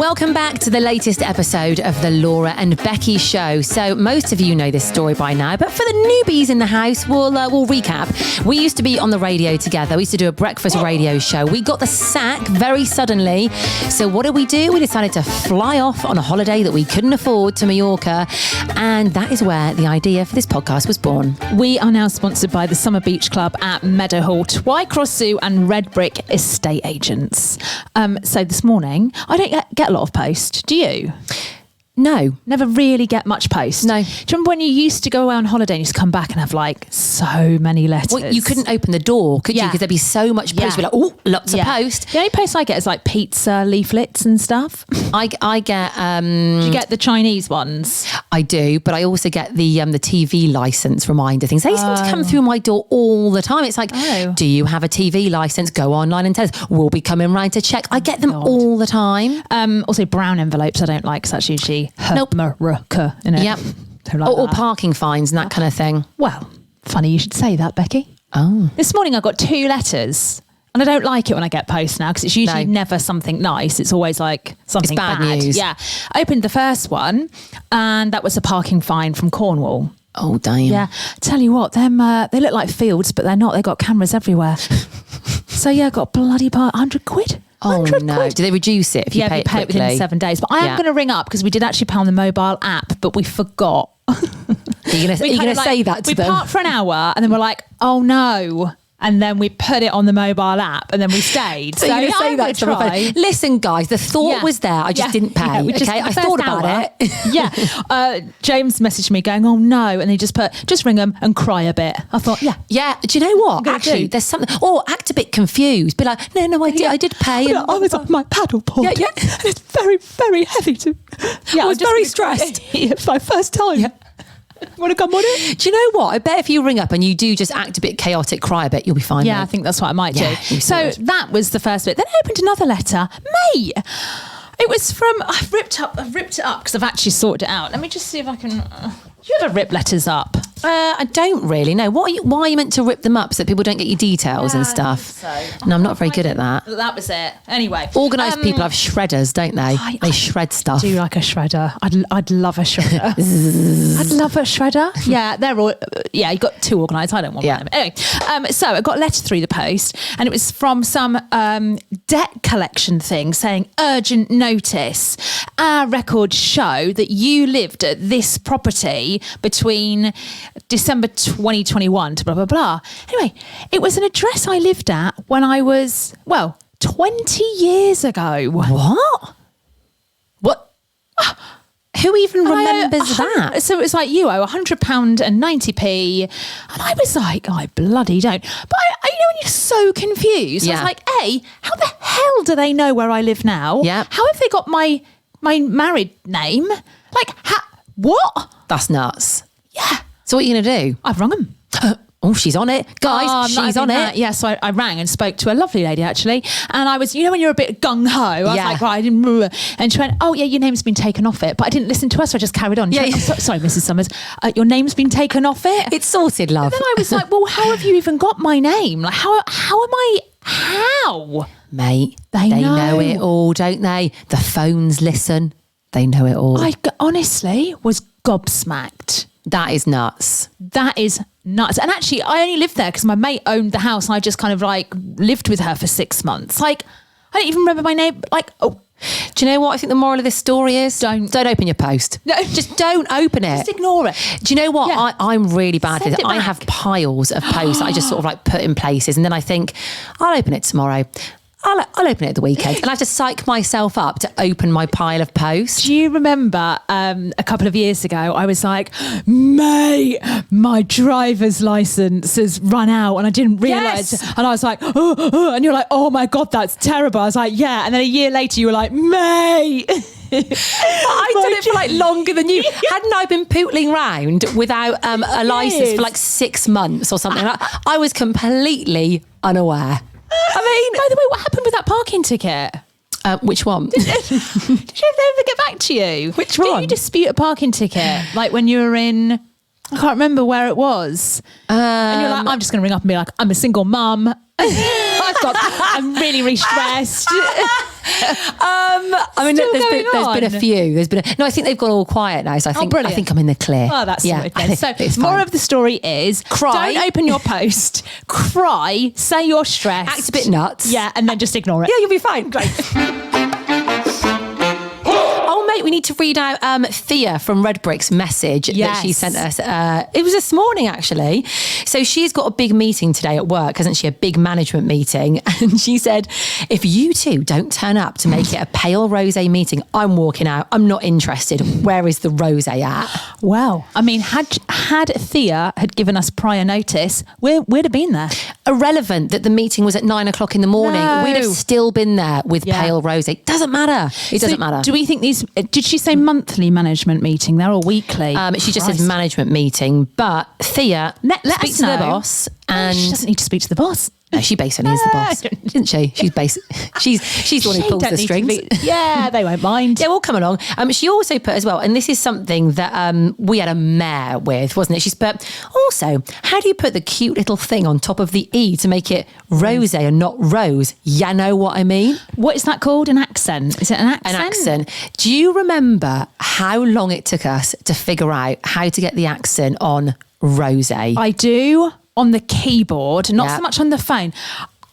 Welcome back to the latest episode of the Laura and Becky Show. So most of you know this story by now, but for the newbies in the house, we'll recap. We used to be on the radio together. We used to do a breakfast radio show. We got the sack very suddenly. So what did? We decided to fly off on a holiday that we couldn't afford to Mallorca. And that is where the idea for this podcast was born. We are now sponsored by the Summer Beach Club at Meadowhall, Twycross Zoo and Redbrik estate agents. So this morning, I don't get a lot of post. Do you? No. Never really get much post. No. Do you remember when you used to go away on holiday and you used to come back and have like so many letters? Well, you couldn't open the door, could you? Because there'd be so much post. You'd be like, oh, lots of post. The only post I get is like pizza leaflets and stuff. I get... Do you get the Chinese ones? I do, but I also get the TV licence reminder things. They seem to come through my door all the time. It's like, do you have a TV licence? Go online and tell us. We'll be coming round to check. I get them all the time. Also brown envelopes I don't like because that's usually America in it. Yep. Like or parking fines and that kind of thing. Well, funny you should say that, Becky. Oh. This morning I got 2 letters. And I don't like it when I get post now because it's usually never something nice. It's always like something bad news. Yeah. I opened the first one and that was a parking fine from Cornwall. Oh, damn. Yeah. Tell you what, them they look like fields, but they're not. They've got cameras everywhere. So yeah, I got a bloody part, 100 quid. Oh no! Do they reduce it if you pay it quickly? Within 7 days? But I am going to ring up because we did actually pay on the mobile app, but we forgot. Are you going to say that to them? We parked for an hour and then we're like, oh no. And then we put it on the mobile app and then we stayed. So you're going to say that to them? Listen, guys, the thought was there. I just didn't pay. I thought about it. James messaged me going, oh no. And he just put, just ring them and cry a bit. I thought, Yeah. Do you know what? Actually, there's something. Or act a bit confused. Be like, no, I did pay. I was on my paddleboard. Yeah. And it's very, very heavy to. I was very stressed. It's my first time. Yeah. Want to come on it? Do you know what? I bet if you ring up and you do just act a bit chaotic, cry a bit, you'll be fine. Yeah, mate. I think that's what I might do. So that was the first bit. Then I opened another letter. Mate, it was from, I've ripped it up because I've actually sorted it out. Let me just see if I can, do you ever rip letters up? I don't really know. Why are you meant to rip them up so that people don't get your details and stuff? No, I'm not very good at that. That was it. Anyway. Organised people have shredders, don't they? They shred stuff. I do like a shredder. I'd love a shredder. I'd love a shredder. Yeah, they're all, you got 2 organised. I don't want one of them. Anyway, so I got a letter through the post and it was from some debt collection thing saying, urgent notice. Our records show that you lived at this property between December 2021 to blah, blah, blah. Anyway, it was an address I lived at when I was, 20 years ago. What? Who even remembers that? So it was like, you owe £100 and 90p. And I was like, I bloody don't. But I when you're so confused, I was like, how the hell do they know where I live now? Yeah. How have they got my married name? Like, what? That's nuts. Yeah. So what are you going to do? I've rung them. Oh, she's on it. Guys, she's on it. Yeah, so I rang and spoke to a lovely lady, actually. And I was, when you're a bit gung-ho, I was like, right, I didn't... And she went, oh, yeah, your name's been taken off it. But I didn't listen to her, so I just carried on. She went, sorry, Mrs. Summers, your name's been taken off it? It's sorted, love. And then I was like, well, how have you even got my name? Like, how? Mate, they know it all, don't they? The phones listen. They know it all. I honestly was gobsmacked. That is nuts. That is nuts. And actually, I only lived there because my mate owned the house and I just kind of like lived with her for 6 months. Like, I don't even remember my name. Like, do you know what I think the moral of this story is? Don't open your post. No, just don't open it. Just ignore it. Do you know what? Yeah. I'm really bad at it. I have piles of posts that I just sort of like put in places and then I think, I'll open it tomorrow. I'll open it at the weekend. And I have to psych myself up to open my pile of posts. Do you remember a couple of years ago, I was like, mate, my driver's license has run out and I didn't realise. Yes. And I was like, and you're like, oh my God, that's terrible. I was like, yeah. And then a year later, you were like, mate. I did it for like longer than you. Hadn't I been pootling round without a license for like 6 months or something? I was completely unaware. I mean, by the way, what happened with that parking ticket? Which one? Did you ever get back to you? Which one? Did you dispute a parking ticket? Like when you were in, I can't remember where it was. And you're like, I'm just going to ring up and be like, I'm a single mum. I'm really, really stressed. I mean, there's been a few. No, I think they've gone all quiet now. So I think I'm in the clear. Oh, that's sorted then. So it's more fine. of the story is Cry. Don't open your post. Cry. Say you're stressed. Act a bit nuts. Yeah, and then just ignore it. Yeah, you'll be fine. Great. Oh, mate, we need to read out Thea from Redbrik's message that she sent us. It was this morning, actually. So she's got a big meeting today at work, hasn't she? A big management meeting. And she said, if you two don't turn up to make it a Pale Rosé meeting, I'm walking out. I'm not interested. Where is the rosé at? Well, I mean, had Thea had given us prior notice, we'd have been there. Irrelevant that the meeting was at 9 o'clock in the morning. No. We'd have still been there with Pale Rosé. Doesn't matter. It doesn't matter. Do we think these... Did she say monthly management meeting there or weekly? She just says management meeting, but Thea let speaks us to know. the boss, and she doesn't need to speak to the boss. No, she basically is the boss, isn't she? She's the one who pulls the strings. Yeah, they won't mind. Yeah, we'll come along. She also put as well, and this is something that we had a mare with, wasn't it? She's put, also, how do you put the cute little thing on top of the E to make it rosé and not rose? You know what I mean? What is that called? An accent? Is it an accent? An accent. Do you remember how long it took us to figure out how to get the accent on rosé? I do. On the keyboard, not so much on the phone.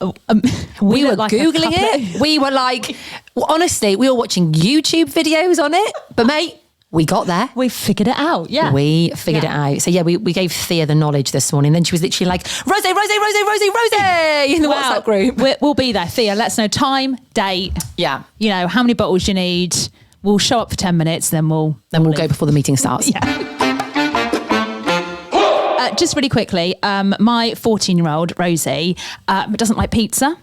We were Googling it. We were like, honestly, we were watching YouTube videos on it. But mate, we got there. We figured it out. Yeah. We figured it out. So yeah, we gave Thea the knowledge this morning. Then she was literally like, rosé, rosé, rosé, rosé, rosé in the WhatsApp group. We'll be there. Thea, let us know time, date. Yeah. You know, how many bottles you need. We'll show up for 10 minutes, then we'll go before the meeting starts. Yeah. Just really quickly, my 14-year-old, Rosie, doesn't like pizza.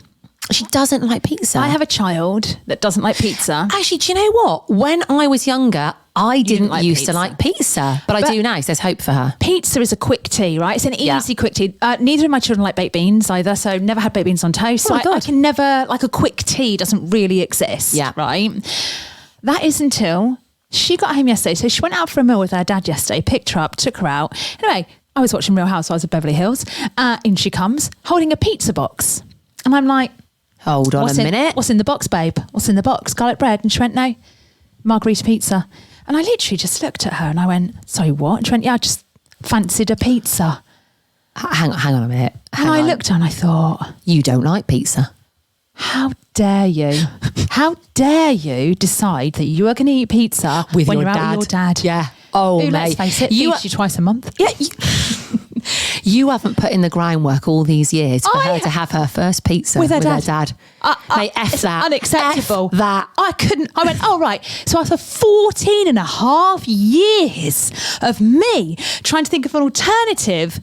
She doesn't like pizza. I have a child that doesn't like pizza. Actually, do you know what? When I was younger, I didn't used to like pizza, but I do now, so there's hope for her. Pizza is a quick tea, right? It's an easy quick tea. Neither of my children like baked beans either, so never had baked beans on toast. Oh so I can never, like a quick tea doesn't really exist, right? That is until she got home yesterday. So she went out for a meal with her dad yesterday, picked her up, took her out. Anyway, I was watching Real Housewives of Beverly Hills. In she comes, holding a pizza box. And I'm like... Hold on a minute. What's in the box, babe? What's in the box? Garlic bread? And she went, no, margarita pizza. And I literally just looked at her and I went, sorry, what? And she went, yeah, I just fancied a pizza. Hang on a minute. And I looked at her and I thought... You don't like pizza. How dare you? How dare you decide that you are going to eat pizza with when your you're dad? Out with your dad? Yeah. Oh, mate. Let's face it, feeds you twice a month. Yeah. You haven't put in the groundwork all these years for her to have her first pizza with her dad. Mate, F that. Unacceptable. F that. I couldn't. I went, oh, right. So after 14 and a half years of me trying to think of an alternative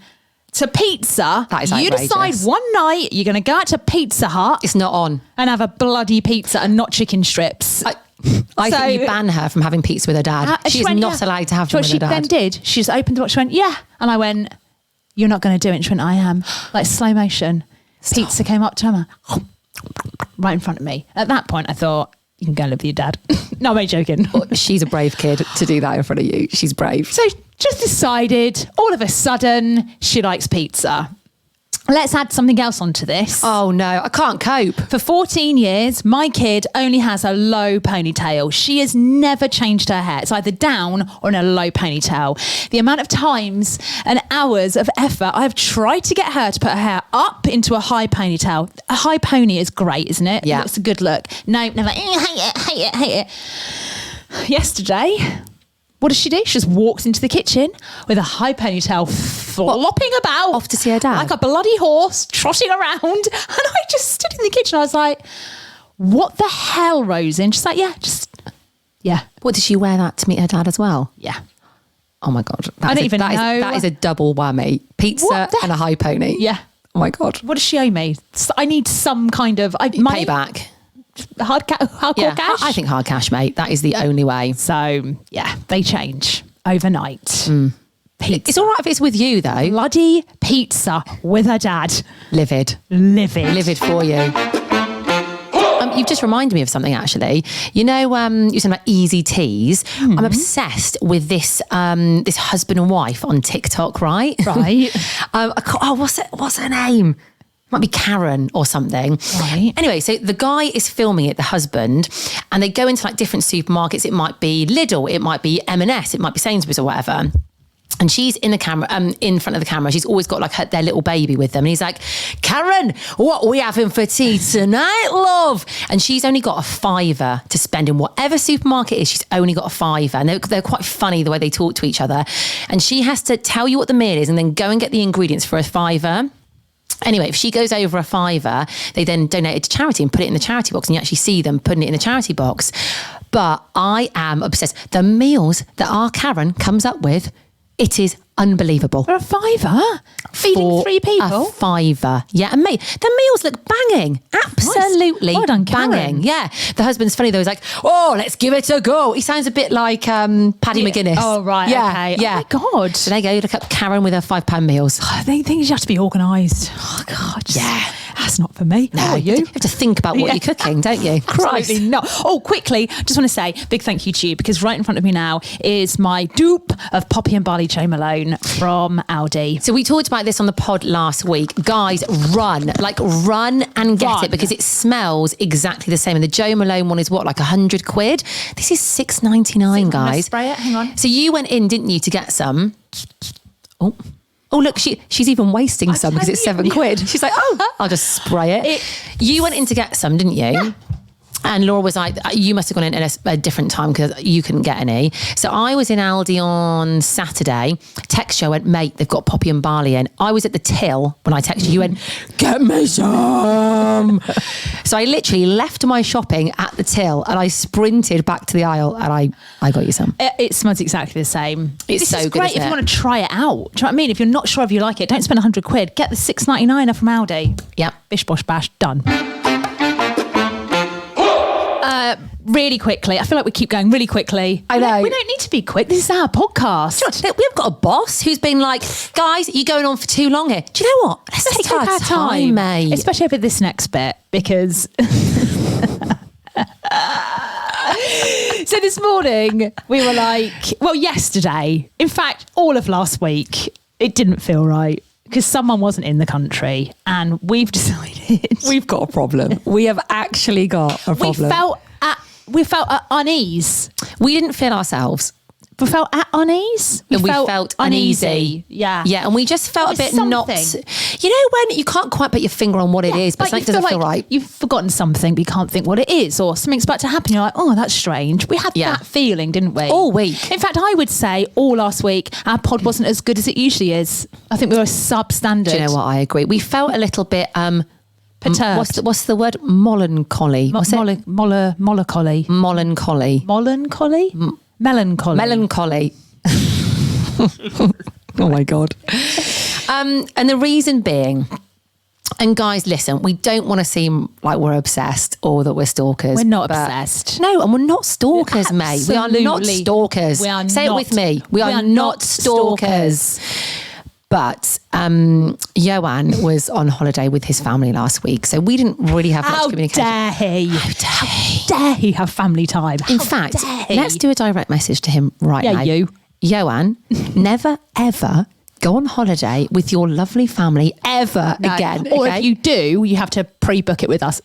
to pizza, that is you outrageous. decide one night you're going to go out to Pizza Hut. It's not on. And have a bloody pizza and not chicken strips. I think you ban her from having pizza with her dad. She's not allowed to have them with her dad. What she then did, she just opened the box, she went, yeah. And I went, you're not going to do it. And she went, I am. Like slow motion. Stop. Pizza came up to her, right in front of me. At that point, I thought, you can go live with your dad. No, I'm only joking. She's a brave kid to do that in front of you. She's brave. So just decided, all of a sudden, she likes pizza. Let's add something else onto this. Oh no, I can't cope. For 14 years, my kid only has a low ponytail. She has never changed her hair. It's either down or in a low ponytail. The amount of times and hours of effort I have tried to get her to put her hair up into a high ponytail. A high pony is great, isn't it? Yeah. It's a good look. No, never, hate it. Yesterday... What does she do? She just walks into the kitchen with a high ponytail flopping about. Off to see her dad? Like a bloody horse trotting around. And I just stood in the kitchen. I was like, what the hell, Rosie? And she's like, yeah. What, did she wear that to meet her dad as well? Yeah. Oh my God. I don't even know. That is a double whammy. Pizza and a high pony. Yeah. Oh my God. What does she owe me? I need some kind of... money. Payback. Hardcore cash? I think hard cash, mate. That is the only way. So, yeah, they change overnight. Pizza. It's all right if it's with you, though. Bloody pizza with her dad. Livid for you. You've just reminded me of something, actually. You know, you're saying about easy teas. I'm obsessed with this this husband and wife on TikTok, right? Right. What's her name? Might be Karen or something. Right. Anyway, so the guy is filming it, the husband, and they go into like different supermarkets. It might be Lidl, it might be M&S, it might be Sainsbury's or whatever. And she's in the camera, in front of the camera. She's always got like their little baby with them. And he's like, Karen, what are we having for tea tonight, love? And she's only got a £5 to spend in whatever supermarket it is. She's only got a £5. And they're quite funny the way they talk to each other. And she has to tell you what the meal is and then go and get the ingredients for a £5. Anyway, if she goes over a £5, they then donate it to charity and put it in the charity box, and you actually see them putting it in the charity box. But I am obsessed. The meals that our Karen comes up with, it is unbelievable. For a £5? Feeding 3 people? A £5. Yeah, and mate, the meals look banging. Absolutely nice. Well done, Karen. banging. Yeah. The husband's funny though. He's like, oh, let's give it a go. He sounds a bit like Paddy McGuinness. Oh, right. Yeah, okay. yeah. Oh, my God. So there you go. Look up Karen with her £5 meals. I think you have to be organised. Oh, God. Yeah. That's not for me. No, How are you? have to think about what you're cooking, don't you? Absolutely not. Oh, quickly, just want to say big thank you to you, because right in front of me now is my dupe of Poppy and Barley Joe Malone from Aldi. So we talked about this on the pod last week. Guys, run and get it, because it smells exactly the same. And the Joe Malone one is what, like £100? This is £6.99, guys. Spray it. Hang on. So you went in, didn't you, to get some? Oh, look, she's even wasting some because it's £7. She's like, oh, I'll just spray it. You went in to get some, didn't you? Yeah. And Laura was like, you must have gone in at a different time because you couldn't get any. So I was in Aldi on Saturday. Text show went, mate, they've got Poppy and Barley in. I was at the till when I texted you. You went, get me some. So I literally left my shopping at the till and I sprinted back to the aisle and I got you some. It smells exactly the same. It's so good, great if you want to try it out. Do you know what I mean? If you're not sure if you like it, don't spend £100. Get the £6.99 from Aldi. Yep. Bish, bosh, bash, done. Really quickly, I feel like we keep going really quickly. I know. We don't need to be quick. This is our podcast. We've got a boss who's been like, guys, you're going on for too long here. Do you know what? Let's take our time, mate. Especially over this next bit, because... So this morning, we were like... Well, yesterday, in fact, all of last week, it didn't feel right, because someone wasn't in the country, and we've decided... We've got a problem. We have actually got a problem. We felt at unease. We didn't feel ourselves. We felt at unease. We felt uneasy. Yeah. Yeah, and we just felt a bit not... You know when you can't quite put your finger on what it is, but something doesn't feel right. You've forgotten something, but you can't think what it is, or something's about to happen. You're like, oh, that's strange. We had that feeling, didn't we? All week. In fact, I would say all last week, our pod wasn't as good as it usually is. I think we were substandard. Do you know what? I agree. We felt a little bit... perturbed. What's the word? Melancholy. What's it? Melancholy. Melancholy. Melancholy? Melancholy. Melancholy. Oh my God. And the reason being, and guys, listen, we don't want to seem like we're obsessed or that we're stalkers. We're not obsessed. No, and we're not stalkers, mate. We are not stalkers. Say it with me. We are not stalkers. But Johan was on holiday with his family last week, so we didn't really have much communication. How dare he have family time? In fact, let's do a direct message to him right now. Yeah, you. Johan, never, ever go on holiday with your lovely family ever again. Or okay? if you do, you have to pre-book it with us.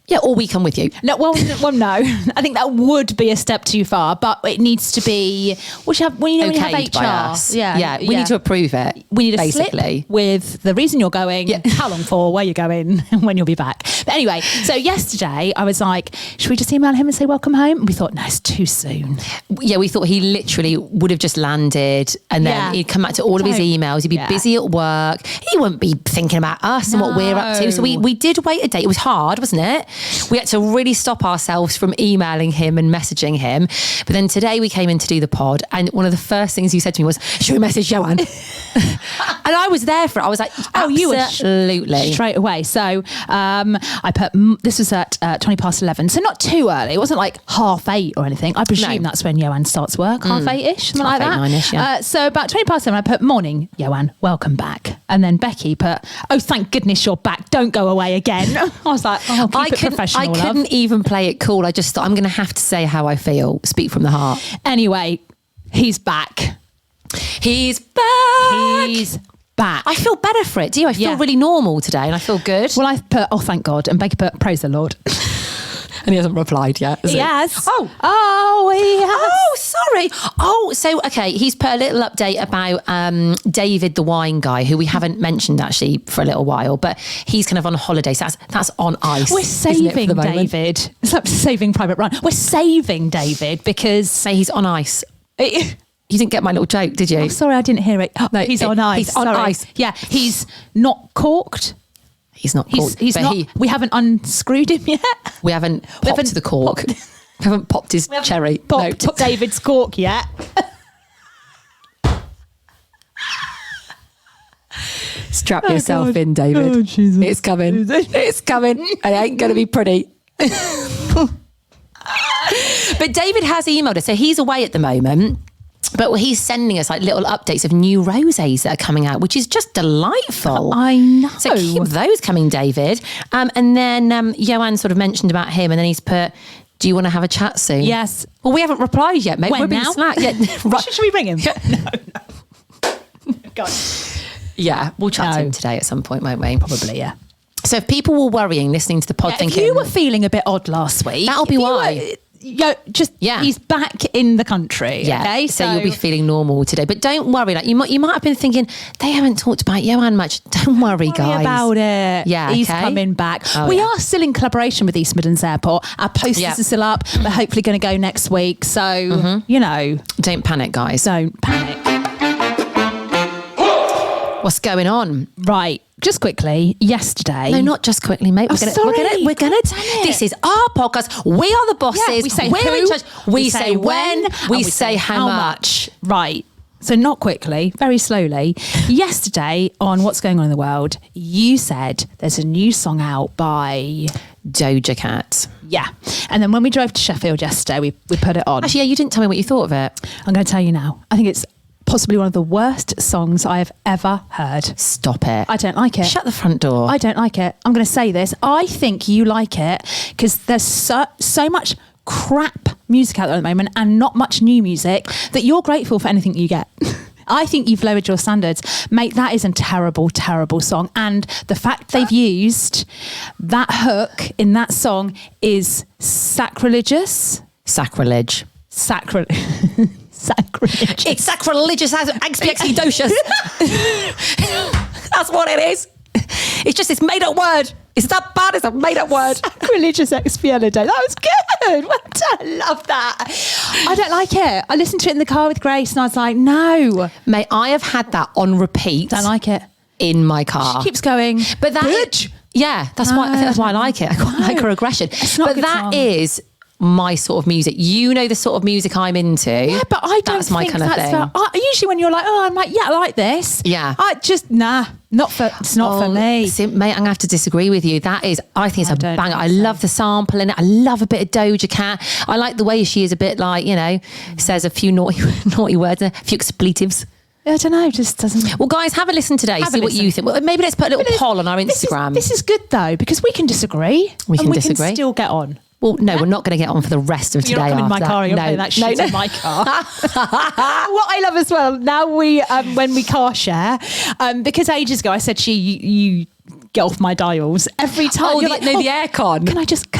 Yeah, or we come with you. No, well, no. I think that would be a step too far, but it needs to be. When you have Okayed HR, by us. yeah, we need to approve it. We need a basically slip with the reason you're going, how long for, where you're going, and when you'll be back. But anyway, so yesterday I was like, should we just email him and say welcome home? And we thought, no, it's too soon. Yeah, we thought he literally would have just landed and then he'd come back to all of his emails. He'd be busy at work. He wouldn't be thinking about us and what we're up to. So we did wait a day. It was hard, wasn't it? We had to really stop ourselves from emailing him and messaging him. But then today we came in to do the pod, and one of the first things you said to me was, should we message Johan? And I was there for it. I was like, oh, you were absolutely straight away. So I put, this was at 11, so not too early. It wasn't like 8:30 or anything. I presume that's when Johan starts work, 8:30ish, something like that. 9ish, yeah. So about 7:20 I put, morning, Johan, welcome back. And then Becky put, oh, thank goodness you're back. Don't go away again. I was like, oh, keep it professional. I couldn't even play it cool. I just thought, I'm going to have to say how I feel. Speak from the heart. Anyway, he's back. He's back. He's back. I feel better for it. Do you? I feel really normal today and I feel good. Well, I've put, oh, thank God. And Becky put, praise the Lord. And he hasn't replied yet, has he? Yes. Oh, he has. Oh, sorry. Oh, so, okay. He's put a little update about David, the wine guy, who we haven't mentioned actually for a little while, but he's kind of on holiday. So that's on ice. We're saving David. It's like saving Private Ryan. We're saving David because... Say he's on ice. You didn't get my little joke, did you? Oh, sorry, I didn't hear it. Oh, no, he's on ice. He's on ice. Yeah, he's not corked. He's not corked. He's not. We haven't unscrewed him yet. We haven't popped the cork. We haven't popped his cherry. Popped David's cork yet. Strap yourself in, David. Oh, Jesus. It's coming. It's coming. It ain't going to be pretty. But David has emailed us. So he's away at the moment. But he's sending us like little updates of new rosés that are coming out, which is just delightful. I know. So keep those coming, David. And then Joanne sort of mentioned about him, and then he's put, do you want to have a chat soon? Yes. Well, we haven't replied yet, mate. When We're being now? slack. Yeah. Right. Should we ring him? No. God. Yeah, we'll chat to him today at some point, won't we? Probably, yeah. So if people were worrying, listening to the pod, thinking... If you were feeling a bit odd last week... That'll be why. He's back in the country. Yeah, okay? So you'll be feeling normal today. But don't worry, like you might have been thinking, they haven't talked about Joanne much. Don't worry, guys. About it. Yeah, he's coming back. We are still in collaboration with East Midlands Airport. Our posters are still up. We're hopefully going to go next week. So, Don't panic, guys. Don't panic. What's going on? Right. Just quickly, yesterday. No, not just quickly, mate. We're gonna this is our podcast. We are the bosses. Yeah, we say we're who, in charge. We say when, we say how much. Right. So not quickly, very slowly. Yesterday on What's Going On in the World, you said there's a new song out by Doja Cat. Yeah. And then when we drove to Sheffield yesterday, we put it on. Actually, yeah, you didn't tell me what you thought of it. I'm going to tell you now. I think it's possibly one of the worst songs I have ever heard. Stop it. I don't like it. Shut the front door. I don't like it. I'm going to say this. I think you like it because there's so much crap music out there at the moment and not much new music that you're grateful for anything you get. I think you've lowered your standards. Mate, that is a terrible, terrible song. And the fact they've used that hook in that song is sacrilegious. Sacrilege. Sacrilege. It's sacrilegious as expialidocious. That's what it is. It's just this made up word. It's that bad. It's a made up word. Sacrilegious expialidocious. That was good. Well done. I love that. I don't like it. I listened to it in the car with Grace and I was like, no. Mate, I have had that on repeat. Don't like it. In my car. She keeps going, but that bitch. Yeah, that's why I like it. I quite like her aggression. It's not but that is my sort of music. You know the sort of music I'm into. Yeah, but I don't that's my think kind of thing. Usually when you're like, oh, I'm like, yeah, I like this. Yeah. I just, it's not for me. See, mate, I'm going to have to disagree with you. I think it's a banger. I love the sample in it. I love a bit of Doja Cat. I like the way she is a bit like, says a few naughty words, a few expletives. I don't know, just doesn't... Well, guys, have a listen today. See what you think. Well, maybe let's put a little poll on our Instagram. This is good, though, because we can disagree. We can can still get on. Well, no, we're not going to get on for the rest of today. You're not coming in my car. You're playing that shit in my car. What I love as well, now when we car share, because ages ago I said you get off my dials every time. You're like, the aircon. Can I just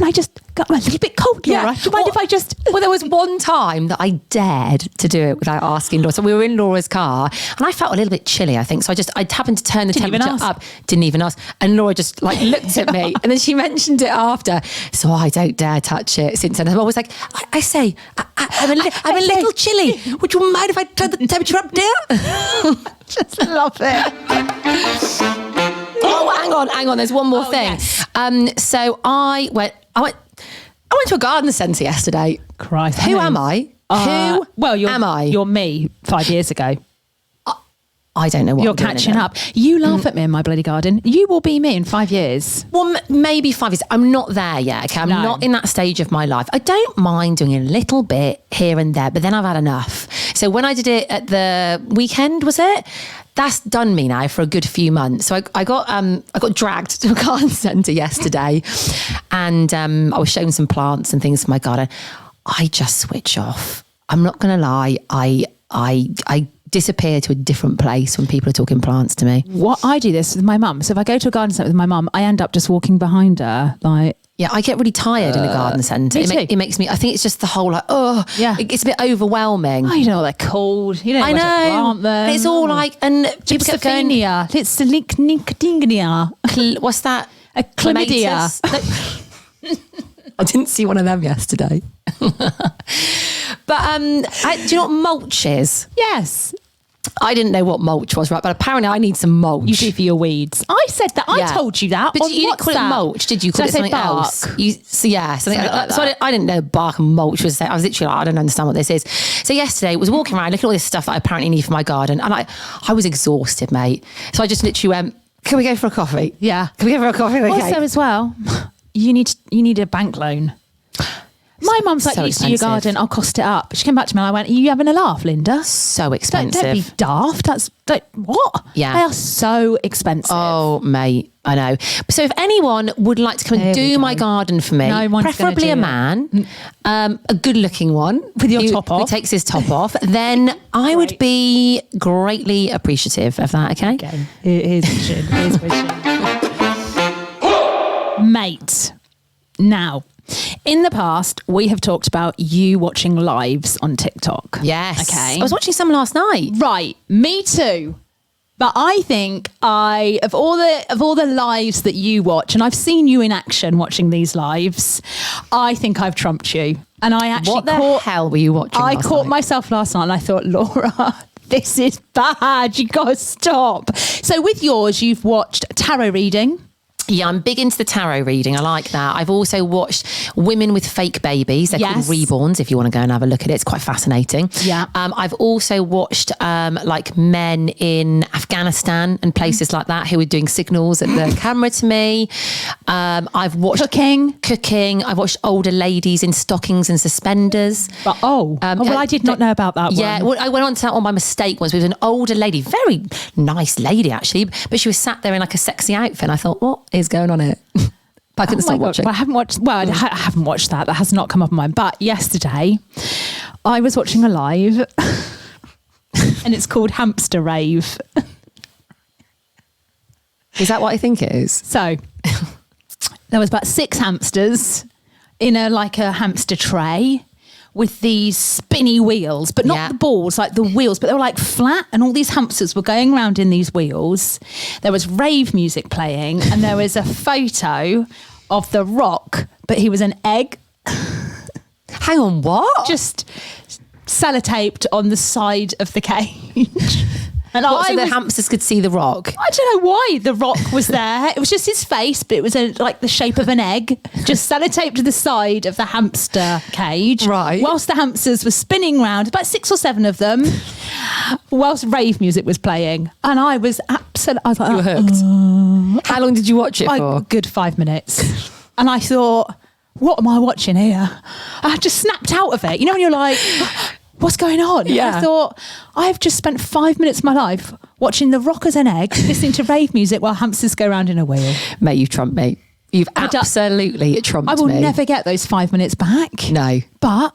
got a little bit cold, Laura? Yeah. Do you mind if I just... Well, there was one time that I dared to do it without asking Laura. So we were in Laura's car and I felt a little bit chilly, I think. So I happened to turn the temperature up. Didn't even ask. And Laura just looked at me and then she mentioned it after. So I don't dare touch it since then. I'm always like, I'm a little chilly. Would you mind if I turn the temperature up, dear? Just love it. Oh, hang on. There's one more thing. Yes. So I went to a garden centre yesterday. Christ. Who am I? Am I? You're me 5 years ago. I don't know what you're catching up. You laugh at me in my bloody garden. You will be me in 5 years. Well, maybe 5 years. I'm not there yet. Okay, I'm not in that stage of my life. I don't mind doing a little bit here and there, but then I've had enough. So when I did it at the weekend, was it? That's done me now for a good few months. So I got dragged to a garden centre yesterday, and I was shown some plants and things for my garden. I just switch off. I'm not going to lie. I disappear to a different place when people are talking plants to me. What I do this with my mum. So if I go to a garden centre with my mum, I end up just walking behind her, like. Yeah, I get really tired in a garden centre. It makes me. I think it's just the whole it's a bit overwhelming. Oh, you know what they're called. You don't know where to plant them. It's all like, and people get going. It's the What's that? A chlamydia. I didn't see one of them yesterday. But do you know what mulch is? Yes. I didn't know what mulch was, right? But apparently I need some mulch. You do for your weeds. I said that. I told you that. But you didn't call it mulch, did you? Call it something else? Something like that. So I didn't know bark and mulch was. I was literally like, I don't understand what this is. So yesterday I was walking around looking at all this stuff that I apparently need for my garden, and I was exhausted, mate. So I just literally went, can we go for a coffee? Yeah. Can we go for a coffee? Okay. Also as well, you need a bank loan. My mum's like, you do your garden, I'll cost it up. She came back to me and I went, are you having a laugh, Linda? So expensive. Don't be daft. What? Yeah. They are so expensive. Oh, mate, I know. So if anyone would like to come and do my garden for me, preferably a man, a good looking one. With your top off. Who takes his top off, then I would be greatly appreciative of that, okay? Here's wishing. Mate, now... in the past, we have talked about you watching lives on TikTok. Yes. Okay. I was watching some last night. Right. Me too. But I think of all the lives that you watch, and I've seen you in action watching these lives, I think I've trumped you. And I actually what the hell were you watching? I caught myself last night and I thought, Laura, this is bad. You got to stop. So with yours, you've watched tarot reading. Yeah, I'm big into the tarot reading. I like that. I've also watched women with fake babies. They're called reborns, if you want to go and have a look at it. It's quite fascinating. Yeah. I've also watched like men in Afghanistan and places like that who are doing signals at the camera to me. I've watched cooking. I've watched older ladies in stockings and suspenders. But I did not know about that one. Yeah, well, I went on to that one by mistake once. It was an older lady, very nice lady actually, but she was sat there in like a sexy outfit. And I thought, what is going on here? But I couldn't stop watching. Well, I haven't watched that. That has not come up on mine. But yesterday, I was watching a live, and it's called Hamster Rave. Is that what I think it is? So there was about 6 hamsters in a hamster tray with these spinny wheels, but not the balls, like the wheels, but they were like flat, and all these hamsters were going around in these wheels. There was rave music playing, and there was a photo of The Rock, but he was an egg. Hang on, what? Just sellotaped on the side of the cage. And so the hamsters could see The Rock? I don't know why The Rock was there. It was just his face, but it was like the shape of an egg, just sellotaped to the side of the hamster cage. Right. Whilst the hamsters were spinning round, about 6 or 7 of them, whilst rave music was playing. And I was absolutely... I was like, you were hooked. How long did you watch it for? A good 5 minutes. And I thought, what am I watching here? I just snapped out of it. You know when you're like... what's going on? Yeah. I thought, I've just spent 5 minutes of my life watching The Rock as an egg, listening to rave music while hamsters go around in a wheel. Mate, you've trumped me. You've absolutely trumped me. I will never get those 5 minutes back. No. But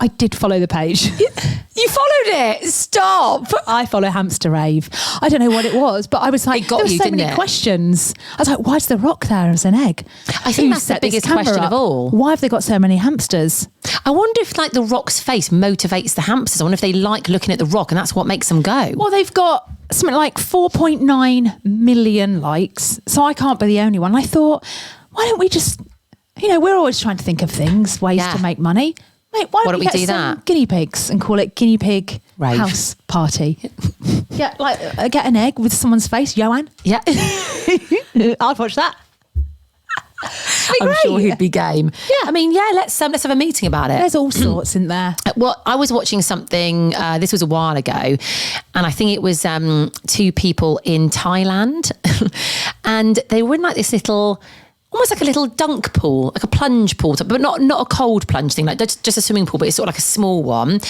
I did follow the page. You followed it. Stop. I follow Hamster Rave. I don't know what it was, but I was like, there were so many questions. I was like, why's The Rock there as an egg? I think that's the biggest question of all. Why have they got so many hamsters? I wonder if The Rock's face motivates the hamsters. I wonder if they like looking at The Rock and that's what makes them go. Well, they've got something like 4.9 million likes, so I can't be the only one. I thought, why don't we just, we're always trying to think of things, ways to make money. Mate, why don't we do that? Guinea pigs and call it guinea pig rave house party. Yeah, get an egg with someone's face, Johan. Yeah. I'd watch that. I'm sure he'd be game. Yeah. I mean, let's have a meeting about it. There's all sorts in there. Well, I was watching something, this was a while ago, and I think it was 2 people in Thailand, and they were in like this little... almost like a little dunk pool, like a plunge pool, but not a cold plunge thing, like just a swimming pool, but it's sort of like a small one.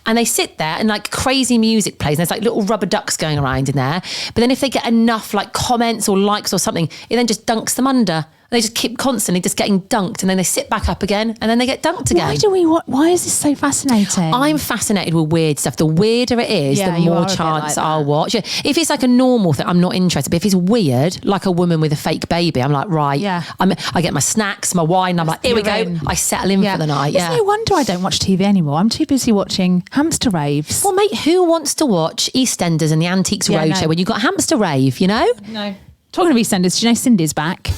And they sit there and like crazy music plays and there's like little rubber ducks going around in there. But then if they get enough like comments or likes or something, it then just dunks them under. They just keep constantly just getting dunked, and then they sit back up again, and then they get dunked again. Why is this so fascinating? I'm fascinated with weird stuff. The weirder it is, the more chance I'll watch. Yeah. If it's like a normal thing, I'm not interested. But if it's weird, like a woman with a fake baby, I'm like, right. Yeah. I get my snacks, my wine. I'm like, here we go. I settle in for the night. It's no wonder I don't watch TV anymore. I'm too busy watching Hamster raves. Well, mate, who wants to watch EastEnders and the Antiques Roadshow when you've got Hamster rave? You know? No. Talking of EastEnders, do you know Cindy's back?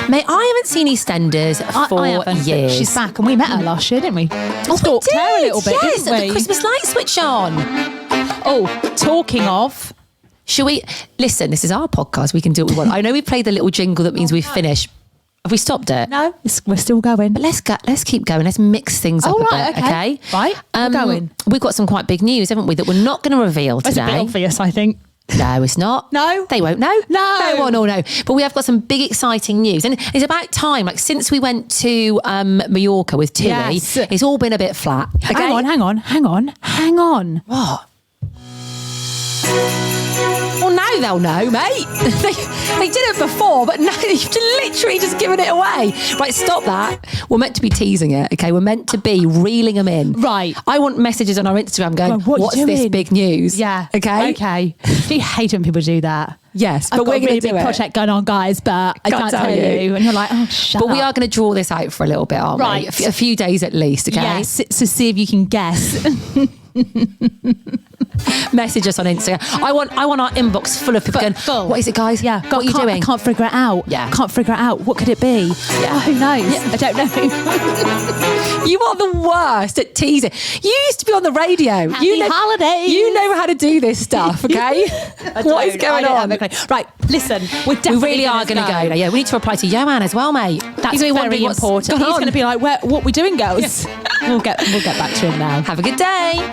Mate, I haven't seen EastEnders for years. She's back, and we met her last year, didn't we? Stalked her a little bit, didn't we? The Christmas light switch on. Oh, talking of... Shall we... Listen, this is our podcast. We can do what we want. I know we played the little jingle that means we've finished. Have we stopped it? No, we're still going. But let's keep going. Let's mix things up a bit, okay? Right, we're going. We've got some quite big news, haven't we, that we're not going to reveal today. It's a bit obvious, I think. No, it's not. No? They won't know. No. No one will know. But we have got some big, exciting news. And it's about time. Like, since we went to Mallorca with Tui, it's all been a bit flat. Okay? Hang on. What? Well, now they'll know, mate. They did it before, but now you've literally just given it away. Right, stop that. We're meant to be teasing it, okay? We're meant to be reeling them in. Right. I want messages on our Instagram going, what's this big news? Yeah. Okay? Okay. Do you hate when people do that? Yes, but we're going to do a big project going on, guys, but I can't tell you. And you're like, oh, shut up. But we are going to draw this out for a little bit, aren't we? Right. A few days at least, okay? Yes, so see if you can guess. Message us on Instagram. I want our inbox full of people going, what is it, guys? Yeah. What are you doing? I can't figure it out. Yeah. Can't figure it out. What could it be? Yeah. Oh, who knows? Yeah. I don't know. You are the worst at teasing. You used to be on the radio. Happy holidays. You know how to do this stuff, okay? What is going on? Right, listen. We really are going to go. Yeah, we need to reply to Joanne as well, mate. That's very important. He's going to be like, what are we doing, girls? We'll get back to him now. Have a good day.